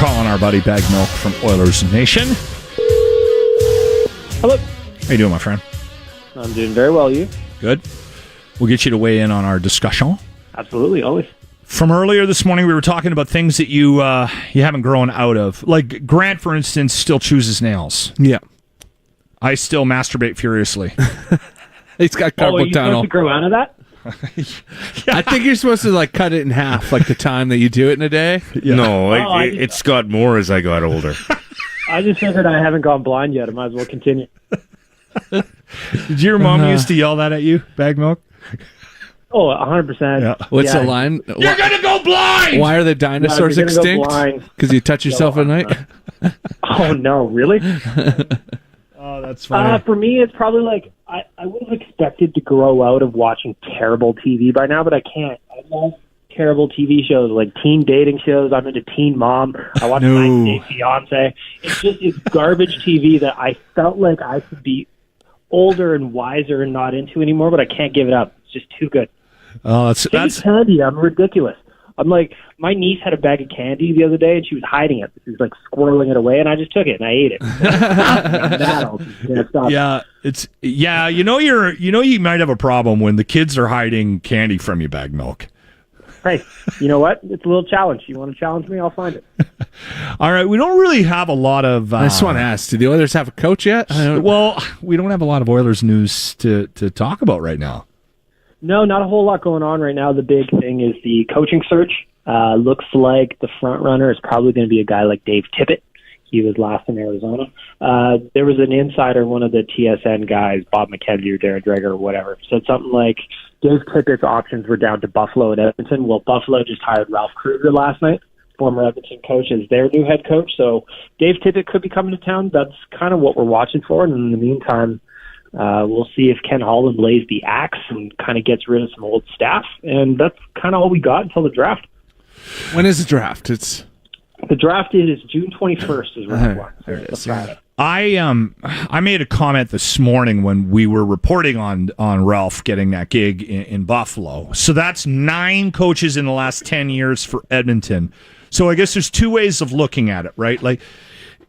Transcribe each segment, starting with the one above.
calling our buddy Baggedmilk from Oilers Nation. Hello. How you doing, my friend? I'm doing very well, you? Good. We'll get you to weigh in on our discussion. Absolutely, always. From earlier this morning, we were talking about things that you haven't grown out of. Like Grant, for instance, still chews his nails. Yeah. I still masturbate furiously. He's got carpal are you tunnel. supposed to grow out of that? I think you're supposed to like cut it in half, like the time that you do it in a day. Yeah. No, it's got more as I got older. I just figured I haven't gone blind yet. I might as well continue. Did your mom used to yell that at you, Baggedmilk? Oh, 100%. Yeah. What's the line? You're going to go blind! Why are the dinosaurs you're gonna go extinct? blind. Because you touch yourself at night? Oh, no, really? Oh, that's funny. For me, it's probably like I would have expected to grow out of watching terrible TV by now, but I can't. I love terrible TV shows, like teen dating shows. I'm into Teen Mom. I watch 90 Day Fiance. It's garbage TV that I felt like I should be older and wiser and not into anymore, but I can't give it up. It's just too good. Oh, that's candy. I'm ridiculous. I'm like, my niece had a bag of candy the other day, and she was hiding it. She was like squirreling it away, and I just took it and I ate it. Yeah, you might have a problem when the kids are hiding candy from you, Baggedmilk. Hey, you know what? It's a little challenge. You want to challenge me? I'll find it. All right, we don't really have a lot of... I just want to ask, do the Oilers have a coach yet? Well, we don't have a lot of Oilers news to talk about right now. No, not a whole lot going on right now. The big thing is the coaching search. Looks like the front runner is probably going to be a guy like Dave Tippett. He was last in Arizona. There was an insider, one of the TSN guys, Bob McKenzie or Darren Dreger or whatever, said something like Dave Tippett's options were down to Buffalo and Edmonton. Well, Buffalo just hired Ralph Krueger last night, former Edmonton coach, as their new head coach. So Dave Tippett could be coming to town. That's kind of what we're watching for. And in the meantime, we'll see if Ken Holland lays the axe and kind of gets rid of some old staff. And that's kind of all we got until the draft. When is the draft? The draft is June 21st is when it's Friday. I made a comment this morning when we were reporting on Ralph getting that gig in Buffalo. So that's 9 coaches in the last 10 years for Edmonton. So I guess there's 2 ways of looking at it, right? Like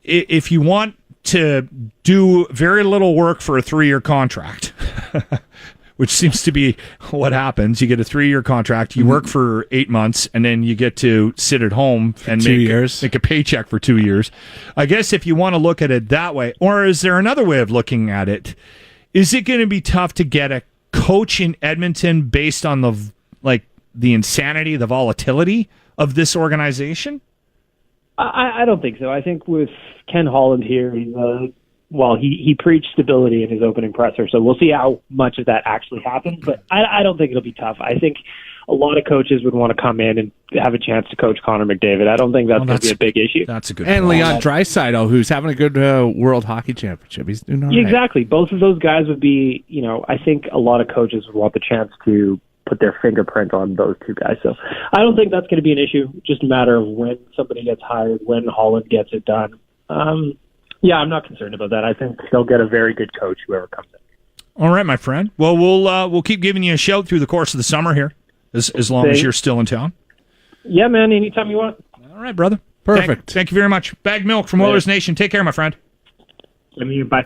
if you want to do very little work for a 3-year contract, which seems to be what happens. You get a 3-year contract, you work for 8 months, and then you get to sit at home and make a paycheck for 2 years. I guess if you want to look at it that way, or is there another way of looking at it? Is it going to be tough to get a coach in Edmonton based on the insanity, the volatility of this organization? I don't think so. I think with Ken Holland here, he preached stability in his opening presser, so we'll see how much of that actually happens. But I don't think it'll be tough. I think a lot of coaches would want to come in and have a chance to coach Connor McDavid. I don't think that's going to be a big issue. That's a good And point. Leon Draisaitl, who's having a good World Hockey Championship. He's doing all right. Exactly. Both of those guys would be, I think a lot of coaches would want the chance to put their fingerprint on those 2 guys. So I don't think that's going to be an issue. Just a matter of when somebody gets hired, when Holland gets it done. Yeah, I'm not concerned about that. I think they'll get a very good coach, whoever comes in. All right, my friend. Well, we'll keep giving you a shout through the course of the summer here, as long as you're still in town. Yeah, man, anytime you want. All right, brother. Perfect. Thank you very much. Baggedmilk from Oilers Nation. Take care, my friend. Bye.